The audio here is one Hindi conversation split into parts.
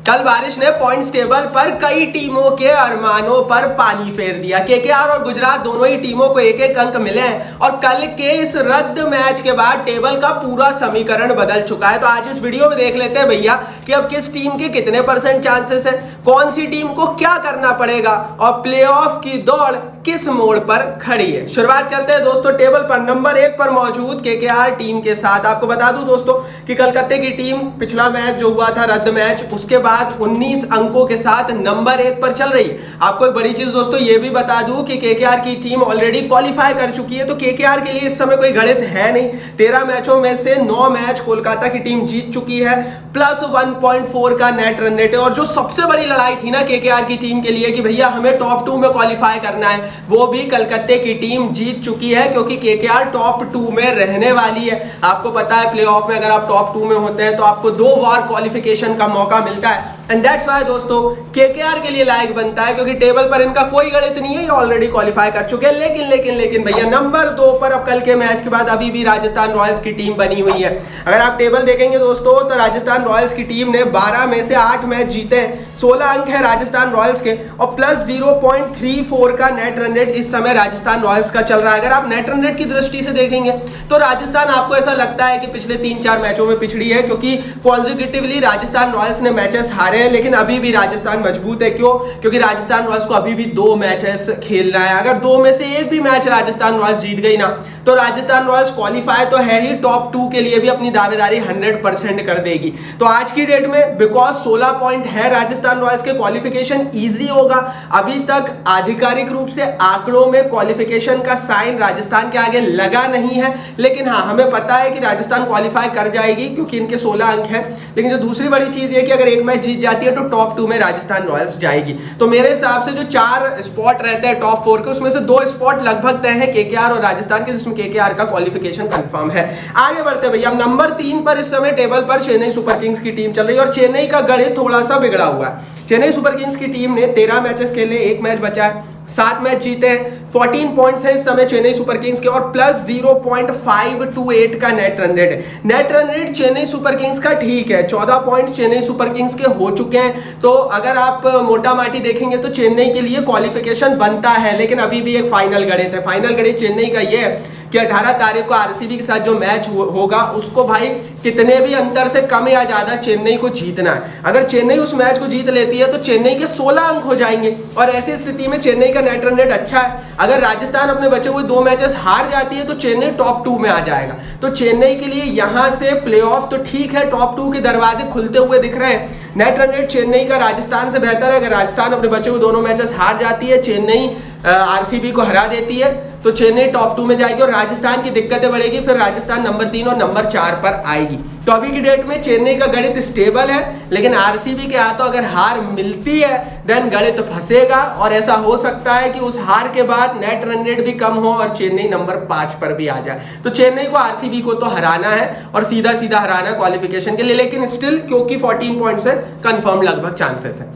कल बारिश ने पॉइंट्स टेबल पर कई टीमों के अरमानों पर पानी फेर दिया। केकेआर और गुजरात दोनों ही टीमों को एक एक अंक मिले हैं और कल के इस रद्द मैच के बाद टेबल का पूरा समीकरण बदल चुका है। तो आज इस वीडियो में देख लेते हैं भैया कि अब किस टीम के कितने % चांसेस है, कौन सी टीम को क्या करना पड़ेगा और प्लेऑफ की दौड़ किस मोड़ पर खड़ी है। शुरुआत करते हैं दोस्तों टेबल पर नंबर 1 पर मौजूद केकेआर टीम के साथ। आपको बता दूं दोस्तों कि कलकत्ते की टीम पिछला मैच जो हुआ था रद्द मैच, उसके बाद 19 अंकों के साथ नंबर 1 पर चल रही। आपको एक बड़ी चीज दोस्तों ये भी बता दूं कि केकेआर की टीम ऑलरेडी क्वालिफाई कर चुकी है। तो केकेआर के लिए इस समय कोई गणित है नहीं। 13 मैचों में से 9 मैच कोलकाता की टीम जीत चुकी है, प्लस 1.4 का नेट रन रेट है। और जो सबसे बड़ी लड़ाई थी ना केकेआर की टीम के लिए कि भैया हमें टॉप 2 में क्वालिफाई करना है, वो भी कलकत्ते की टीम जीत चुकी है क्योंकि केकेआर टॉप 2 में रहने वाली है। आपको पता है प्लेऑफ में अगर आप टॉप 2 में होते हैं तो आपको 2 बार क्वालिफिकेशन का मौका मिलता है। एंड दैट्स व्हाई दोस्तों केकेआर के लिए लायक बनता है क्योंकि टेबल पर इनका कोई गणित नहीं है, ये ऑलरेडी क्वालिफाई कर चुके हैं। लेकिन भैया नंबर 2 पर अब कल के मैच के बाद अभी भी राजस्थान रॉयल्स की टीम बनी हुई है। अगर आप टेबल देखेंगे दोस्तों तो राजस्थान रॉयल्स की टीम ने 12 में से 8 मैच जीते हैं, 16 अंक है राजस्थान रॉयल्स के और प्लस 0.34 का नेट रन रेट इस समय राजस्थान रॉयल्स का चल रहा है। अगर आप नेट रन रेट की दृष्टि से देखेंगे तो राजस्थान आपको ऐसा लगता है कि पिछले 3-4 मैचों में पिछड़ी है क्योंकि कॉन्जिक्यूटिवली राजस्थान रॉयल्स ने मैचेस हारे हैं, लेकिन अभी भी राजस्थान मजबूत है। क्यों? क्योंकि राजस्थान रॉयल्स को अभी भी 2 मैचेस खेलना है। अगर 2 में से एक भी मैच राजस्थान रॉयल्स जीत गई ना तो राजस्थान रॉयल्स क्वालिफाई तो है ही, टॉप 2 के लिए भी अपनी दावेदारी 100% कर देगी। तो आज की डेट में बिकॉज 16 पॉइंट है राजस्थान रॉयल्स के, क्वालिफिकेशन इजी होगा। अभी तक आधिकारिक रूप से आंकड़ों में क्वालिफिकेशन का साइन राजस्थान के आगे लगा नहीं है, लेकिन हाँ हमें पता है कि राजस्थान क्वालिफाई कर जाएगी क्योंकि इनके 16 अंक हैं। लेकिन जो दूसरी बड़ी चीज है कि अगर एक मैच जीत जाती है तो टॉप 2 में राजस्थान रॉयल्स जाएगी। तो मेरे हिसाब से जो 4 स्पॉट रहते हैं टॉप 4 के, उसमें से 2 स्पॉट लगभग तय है केकेआर और राजस्थान के, जिसमें केकेआर का क्वालिफिकेशन कंफर्म है। आगे बढ़ते भैया नंबर 3 पर इस समय टेबल पर चेन्नई सुपर किंग्स की टीम चल रही है और चेन्नई का गणित थोड़ा सा बिगड़ा हुआ है। चेन्नई सुपर किंग्स की टीम ने 13 मैचेस खेले, 1 मैच बचा है, 7 मैच जीते हैं, 14 पॉइंट्स है इस समय चेन्नई सुपर किंग्स के और प्लस 0.528 का नेट रन रेट है। Net run rate Chennai super Kings का ठीक है, 14 पॉइंट्स चेन्नई सुपर किंग्स के हो चुके हैं। तो अगर आप मोटा माटी देखेंगे तो चेन्नई के लिए क्वालिफिकेशन बनता है, लेकिन अभी भी एक फाइनल गणित है। फाइनल गणित चेन्नई का ये है कि 18 तारीख को आरसीबी के साथ जो मैच होगा उसको भाई कितने भी अंतर से कम या ज्यादा चेन्नई को जीतना है। अगर चेन्नई उस मैच को जीत लेती है तो चेन्नई के 16 अंक हो जाएंगे और ऐसी स्थिति में चेन्नई का नेट रन रेट अच्छा है। अगर राजस्थान अपने बचे हुए 2 मैचेस हार जाती है तो चेन्नई टॉप 2 में आ जाएगा। तो चेन्नई के लिए यहां से प्लेऑफ तो ठीक है, टॉप 2 के दरवाजे खुलते हुए दिख रहे हैं। नेट रन रेट चेन्नई का राजस्थान से बेहतर है। अगर राजस्थान अपने बचे हुए दोनों मैचेस हार जाती है, चेन्नई आरसीबी को हरा देती है तो चेन्नई टॉप 2 में जाएगी और राजस्थान की दिक्कतें बढ़ेगी, फिर राजस्थान नंबर 3 और नंबर 4 पर आएगी। तो अभी की डेट में चेन्नई का गणित स्टेबल है, लेकिन आरसीबी के हाथों अगर हार मिलती है देन गणित फंसेगा और ऐसा हो सकता है कि उस हार के बाद नेट रन रेट भी कम हो और चेन्नई नंबर 5 पर भी आ जाए। तो चेन्नई को आरसीबी को तो हराना है और सीधा सीधा हराना है क्वालिफिकेशन के लिए, लेकिन स्टिल क्योंकि 14 पॉइंट्स है कंफर्म लगभग चांसेस है।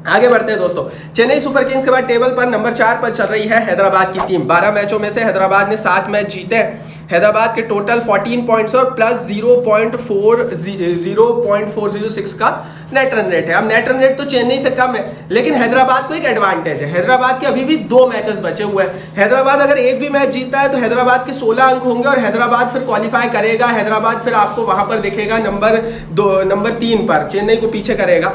आगे बढ़ते हैं दोस्तों चेन्नई सुपर किंग्स के बाद टेबल पर नंबर 4 पर चल रही है हैदराबाद की टीम। 12 मैचों में से हैदराबाद ने 7 मैच जीते हैं। हैदराबाद के टोटल 14 पॉइंट्स और प्लस 0.406 का नेट रन रेट है। अब नेट रन रेट तो चेन्नई से कम है, लेकिन हैदराबाद को एक एडवांटेज है। हैदराबाद के अभी भी 2 मैचेस बचे हुए हैं। हैदराबाद अगर एक भी मैच जीतता है तो हैदराबाद के 16 अंक होंगे और हैदराबाद फिर क्वालिफाई करेगा। हैदराबाद फिर आपको वहां पर दिखेगा नंबर 3 पर, चेन्नई को पीछे करेगा।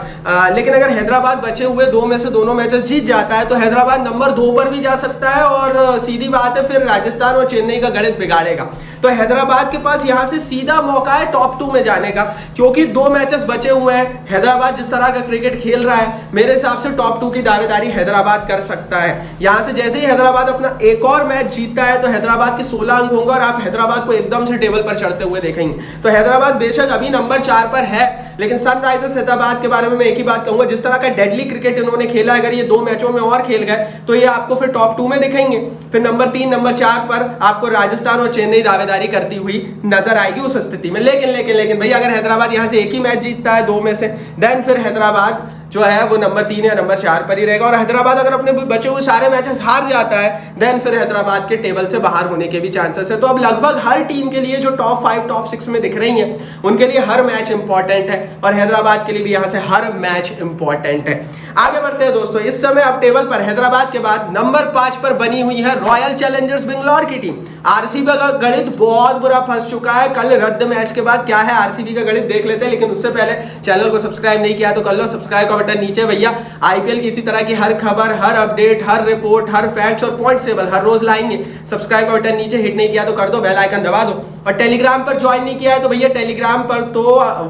लेकिन अगर हैदराबाद बचे हुए 2 में से दोनों मैचेस जीत जाता है तो हैदराबाद नंबर 2 पर भी जा सकता है और सीधी बात है फिर राजस्थान और चेन्नई का गणित बिगाड़ेगा। तो हैदराबाद के पास यहां से सीधा मौका है टॉप 2 में जाने का क्योंकि 2 मैचेस बचे हुए हैं। हैदराबाद जिस तरह का क्रिकेट खेल रहा है मेरे हिसाब से टॉप 2 की दावेदारी हैदराबाद कर सकता है। यहां से जैसे ही हैदराबाद अपना एक और मैच जीतता है तो हैदराबाद के 16 अंक होंगे और आप हैदराबाद को एकदम से टेबल पर चढ़ते हुए देखेंगे। तो हैदराबाद बेशक अभी नंबर 4 पर है, लेकिन सनराइजर्स हैदराबाद के बारे में मैं एक ही बात कहूंगा, जिस तरह का डेडली क्रिकेट इन्होंने खेला, अगर ये 2 मैचों में और खेल गए तो ये आपको फिर टॉप 2 में दिखेंगे। फिर नंबर 3 नंबर 4 पर आपको राजस्थान और चेन्नई दावेदारी करती हुई नजर आएगी उस स्थिति में। लेकिन भाई अगर हैदराबाद यहां से एक ही मैच जीतता है 2 में से, देन फिर हैदराबाद जो है वो नंबर 3 या नंबर 4 पर ही रहेगा। और हैदराबाद अगर अपने बचे हुए सारे मैचेस हार जाता है देन फिर हैदराबाद के टेबल से बाहर होने के भी चांसेस है। तो अब लगभग हर टीम के लिए जो टॉप 5 टॉप 6 में दिख रही हैं उनके लिए हर मैच इंपॉर्टेंट है और हैदराबाद के लिए भी यहाँ से हर मैच इंपॉर्टेंट है। आगे बढ़ते हैं दोस्तों, इस समय अब टेबल पर हैदराबाद के बाद नंबर 5 पर बनी हुई है रॉयल चैलेंजर्स बेंगलोर की टीम। आरसीबी का गणित बहुत बुरा फंस चुका है। कल रद्द मैच के बाद क्या है आरसीबी का गणित देख लेते हैं, लेकिन उससे पहले चैनल को सब्सक्राइब नहीं किया तो कर लो, सब्सक्राइब का बटन नीचे भैया। आईपीएल की इसी तरह की हर खबर, हर अपडेट, हर रिपोर्ट, हर फैक्ट्स और पॉइंट्स टेबल हर रोज लाएंगे। सब्सक्राइब का बटन नीचे हिट नहीं किया तो कर दो, बेल आइकन दबा दो। और टेलीग्राम पर ज्वाइन नहीं किया है तो भैया टेलीग्राम पर तो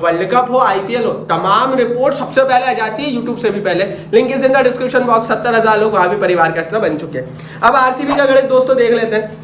वर्ल्ड कप हो, आईपीएल हो, तमाम रिपोर्ट सबसे पहले आ जाती है यूट्यूब से भी पहले। Link is in the description box. 70,000 लोग वहां भी परिवार का हिस्सा बन चुके हैं। अब आरसीबी का गणित दोस्तों देख लेते हैं।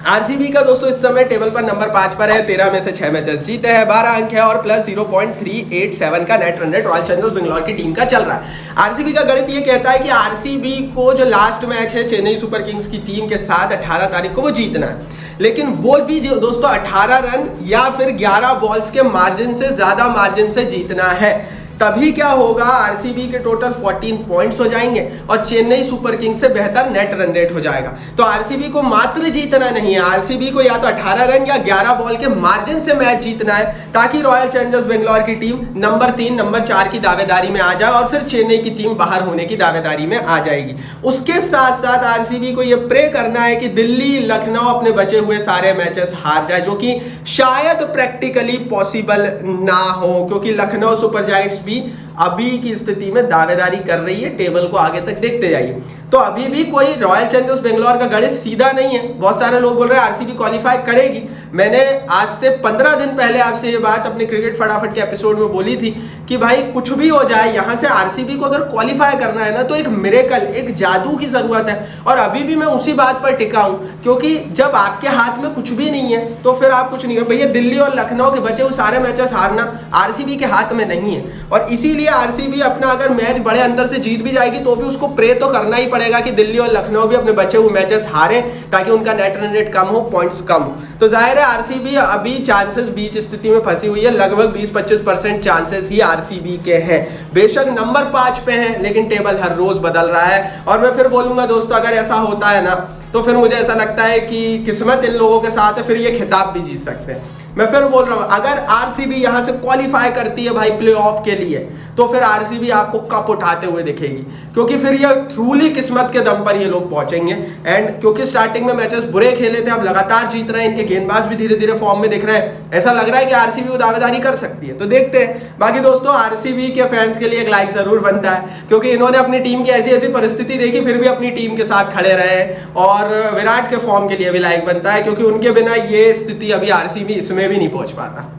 आरसीबी का दोस्तों इस समय टेबल पर नंबर 5 पर है। 13 में से 6 मैचेस जीते हैं, 12 अंक है और प्लस 0.387 का net run rate royal Challengers Bangalore की टीम का चल रहा है। आरसीबी का गणित ये कहता है कि आरसीबी को जो लास्ट मैच है चेन्नई सुपर किंग्स की टीम के साथ 18 तारीख को वो जीतना है, लेकिन वो भी दोस्तों 18 रन या फिर 11 बॉल्स के मार्जिन से ज्यादा मार्जिन से जीतना है। तभी क्या होगा, आरसीबी के टोटल 14 पॉइंट्स हो जाएंगे और चेन्नई सुपर किंग्स से बेहतर नेट रन रेट हो जाएगा। तो आरसीबी को मात्र जीतना नहीं है, आरसीबी को या तो 18 रन या 11 बॉल के मार्जिन से मैच जीतना है ताकि रॉयल चैलेंजर्स बेंगलोर की टीम नंबर 3 नंबर 4 की दावेदारी में आ जाए और फिर चेन्नई की टीम बाहर होने की दावेदारी में आ जाएगी। उसके साथ साथ आरसीबी को यह प्रे करना है कि दिल्ली लखनऊ अपने बचे हुए सारे मैचेस हार जाए, जो कि शायद प्रैक्टिकली पॉसिबल ना हो, क्योंकि लखनऊ सुपर जायंट्स अभी की स्थिति में दावेदारी कर रही है। टेबल को आगे तक देखते जाइए तो अभी भी कोई रॉयल चैलेंजर्स बेंगलोर का गणित सीधा नहीं है। बहुत सारे लोग बोल रहे हैं आरसीबी क्वालिफाई करेगी। मैंने आज से 15 दिन पहले आपसे ये बात अपने क्रिकेट फटाफट के एपिसोड में बोली थी कि भाई कुछ भी हो जाए यहाँ से आरसीबी को अगर क्वालिफाई करना है ना तो एक मिरेकल, एक जादू की जरूरत है। और अभी भी मैं उसी बात पर टिका हूं, क्योंकि जब आपके हाथ में कुछ भी नहीं है तो फिर आप कुछ नहीं कर भैया। दिल्ली और लखनऊ के बचे हुए सारे मैचेस हारना आरसीबी के हाथ में नहीं है और इसीलिए आरसीबी अपना अगर मैच बड़े अंतर से जीत भी जाएगी तो भी उसको प्रे तो करना ही पड़ेगा कि दिल्ली और लखनऊ भी अपने बचे हुए मैचेस हारे ताकि उनका नेट रन रेट कम हो, पॉइंट्स कम हो। तो जाहिर है आरसीबी अभी चांसेस बीच स्थिति में फंसी हुई है। लगभग 20-25% चांसेस ही आरसीबी के हैं। बेशक नंबर 5 पे है लेकिन टेबल हर रोज बदल रहा है। और मैं फिर बोलूंगा दोस्तों, अगर ऐसा होता है ना तो फिर मुझे ऐसा लगता है कि किस्मत इन लोगों के साथ है, फिर ये खिताब भी जीत सकते हैं। मैं फिर बोल रहा हूं, अगर आरसीबी यहां से क्वालिफाई करती है भाई प्लेऑफ के लिए तो फिर आरसीबी आपको कप उठाते हुए दिखेगी, क्योंकि फिर ये ट्रूली किस्मत के दम पर ये लोग पहुंचेंगे। एंड क्योंकि स्टार्टिंग में मैचेस बुरे खेले थे, अब लगातार जीत रहे हैं, इनके गेंदबाज भी धीरे धीरे फॉर्म में दिख रहे हैं, ऐसा लग रहा है कि आरसीबी वो दावेदारी कर सकती है। तो देखते हैं। बाकी दोस्तों आरसीबी के फैंस के लिए एक लाइक जरूर बनता है, क्योंकि इन्होंने अपनी टीम की ऐसी ऐसी परिस्थिति देखी फिर भी अपनी टीम के साथ खड़े रहे। और विराट के फॉर्म के लिए भी लाइक बनता है, क्योंकि उनके बिना ये स्थिति अभी आरसीबी इसमें भी नहीं पहुंच पाता।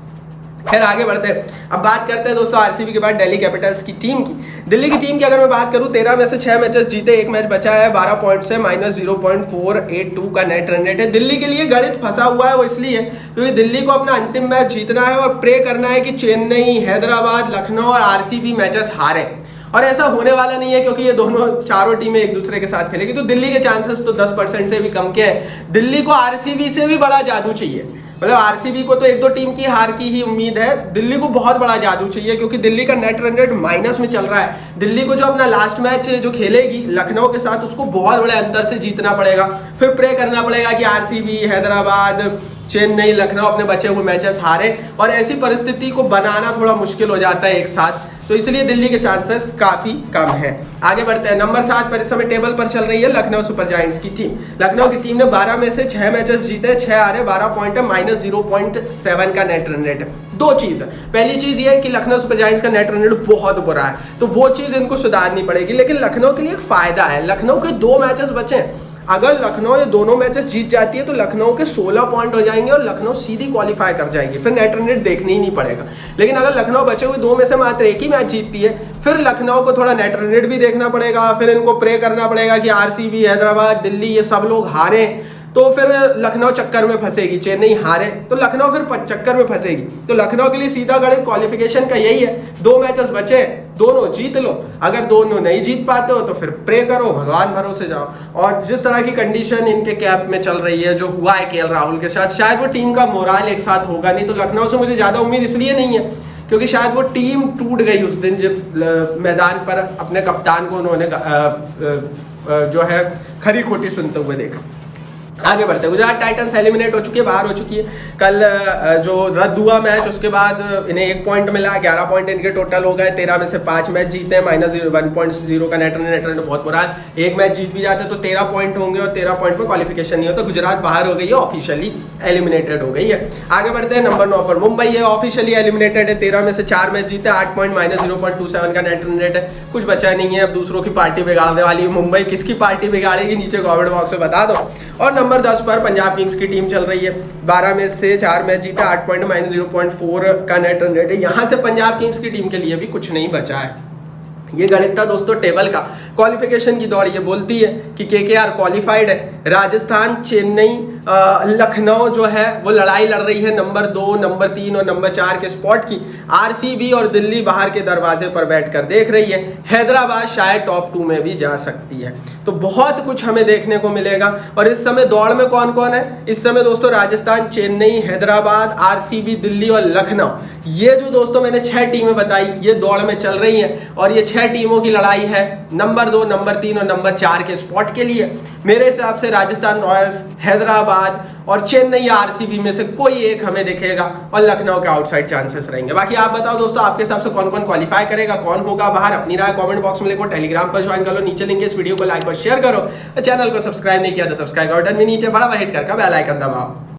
फिर आगे बढ़ते हैं। अब बात करते हैं दोस्तों आरसीबी के बाद दिल्ली कैपिटल्स की टीम की। दिल्ली की टीम की अगर मैं बात करूं, 13 में से 6 मैचेस जीते, 1 मैच बचा है, 12 पॉइंट से -0.482 का नेट रन रेट है। दिल्ली के लिए गणित फंसा हुआ है, वो इसलिए क्योंकि दिल्ली को अपना अंतिम मैच जीतना है और प्रे करना है कि चेन्नई, हैदराबाद, लखनऊ और आरसीबी मैचेस हारे। और ऐसा होने वाला नहीं है क्योंकि ये दोनों चारों टीमें एक दूसरे के साथ खेलेगी। तो दिल्ली के चांसेस तो 10% से भी कम के हैं। दिल्ली को आरसीबी से भी बड़ा जादू चाहिए। मतलब आरसीबी को तो 1-2 टीम की हार की ही उम्मीद है, दिल्ली को बहुत बड़ा जादू चाहिए, क्योंकि दिल्ली का नेट रन रेट माइनस में चल रहा है। दिल्ली को जो अपना लास्ट मैच जो खेलेगी लखनऊ के साथ, उसको बहुत बड़े अंतर से जीतना पड़ेगा। फिर प्रे करना पड़ेगा कि आरसीबी, हैदराबाद, चेन्नई, लखनऊ अपने बचे हुए मैचेस हारे, और ऐसी परिस्थिति को बनाना थोड़ा मुश्किल हो जाता है एक साथ। तो इसलिए दिल्ली के चांसेस काफी कम है। आगे बढ़ते हैं। नंबर 7 पर इस समय टेबल पर चल रही है लखनऊ सुपर जायंट्स की टीम। लखनऊ की टीम ने 12 में से 6 मैचेस जीते, 6 हारे, 12 पॉइंट है, -0.7 का नेट रन रेट है। 2 चीज है। पहली चीज ये है कि लखनऊ सुपर जायंट्स का नेट रन रेट बहुत बुरा है, तो वो चीज इनको सुधारनी पड़ेगी। लेकिन लखनऊ के लिए एक फायदा है, लखनऊ के 2 मैचेस बचे। अगर लखनऊ ये दोनों मैचेस जीत जाती है तो लखनऊ के 16 पॉइंट हो जाएंगे और लखनऊ सीधी क्वालिफाई कर जाएगी, फिर नेट रन रेट देखने ही नहीं पड़ेगा। लेकिन अगर लखनऊ बचे हुए 2 में से मात्र 1 ही मैच जीतती है, फिर लखनऊ को थोड़ा नेट रन रेट भी देखना पड़ेगा, फिर इनको प्रे करना पड़ेगा कि आरसीबी, हैदराबाद, दिल्ली ये सब लोग हारे, तो फिर लखनऊ चक्कर में फंसेगी। चेन्नई हारे तो लखनऊ फिर चक्कर में फंसेगी। तो लखनऊ के लिए सीधा गणित क्वालिफिकेशन का यही है, 2 मैचेस बचे, दोनों जीत लो। अगर दोनों नहीं जीत पाते हो तो फिर प्रे करो, भगवान भरोसे जाओ। और जिस तरह की कंडीशन इनके कैंप में चल रही है, जो हुआ है केएल राहुल के साथ, शायद वो टीम का मोराल एक साथ होगा नहीं। तो लखनऊ से मुझे ज़्यादा उम्मीद इसलिए नहीं है क्योंकि शायद वो टीम टूट गई उस दिन जब मैदान पर अपने कप्तान को उन्होंने जो है खरी खोटी सुनते हुए देखा। आगे बढ़ते हैं, गुजरात टाइटंस एलिमिनेट हो चुकी है, बाहर हो चुकी है। कल जो रद्द हुआ मैच उसके बाद इन्हें 1 पॉइंट मिला, 11 पॉइंट इनके टोटल हो गए। 13 में से 5 मैच जीते हैं, -1.0 का नेट रन बहुत बुरा है। एक मैच जीत भी जाते तो 13 पॉइंट होंगे और 13 पॉइंट में क्वालिफिकेशन नहीं होता। गुजरात बाहर हो गई है, ऑफिशियली एलिमिनेटेड हो गई है। आगे बढ़ते हैं, नंबर 9 पर मुंबई है, ऑफिशियली एलिमिनेटेड है। 13 में से 4 मैच जीते, 8 पॉइंट, -0.27 का नेट रन रेट है। कुछ बचा नहीं है, अब दूसरों की पार्टी बिगाड़ने वाली है मुंबई। किसकी पार्टी बिगाड़ेगी नीचे कमेंट बॉक्स में बता दो। और नंबर 10 पर पंजाब किंग्स की टीम चल रही है, 12 में से 4 मैच जीता, 8 पॉइंट, -0.4 का नेट रन रेट है। यहां से पंजाब किंग्स की टीम के लिए भी कुछ नहीं बचा है। ये गणित था दोस्तों टेबल का। क्वालिफिकेशन की दौड़ ये बोलती है कि केकेआर क्वालिफाइड है, राजस्थान, चेन्नई, लखनऊ जो है वो लड़ाई लड़ रही है नंबर 2, नंबर 3 और नंबर 4 के स्पॉट की। आरसीबी और दिल्ली बाहर के दरवाजे पर बैठकर देख रही है। हैदराबाद शायद टॉप 2 में भी जा सकती है। तो बहुत कुछ हमें देखने को मिलेगा। और इस समय दौड़ में कौन कौन है? इस समय दोस्तों राजस्थान, चेन्नई, हैदराबाद, आरसीबी, दिल्ली और लखनऊ, ये जो दोस्तों मैंने 6 टीमें बताई ये दौड़ में चल रही हैं। और ये 6 टीमों की लड़ाई है नंबर 2, नंबर 3 और नंबर 4 के स्पॉट के लिए। मेरे हिसाब से राजस्थान रॉयल्स, हैदराबाद और चेन्नई आरसीबी में से कोई एक हमें दिखेगा और लखनऊ के आउटसाइड चांसेस रहेंगे। बाकी आप बताओ दोस्तों, आपके हिसाब से कौन कौन क्वालिफाई करेगा, कौन होगा बाहर? अपनी राय कमेंट बॉक्स में लिखो, टेलीग्राम पर ज्वाइन कर लो, नीचे लिंक है, इस वीडियो को लाइक और शेयर करो। चैनल को सब्सक्राइब नहीं किया तो सब्सक्राइब करो, बटन में नीचे बड़ा हिट करके बेल आइकन दबाओ।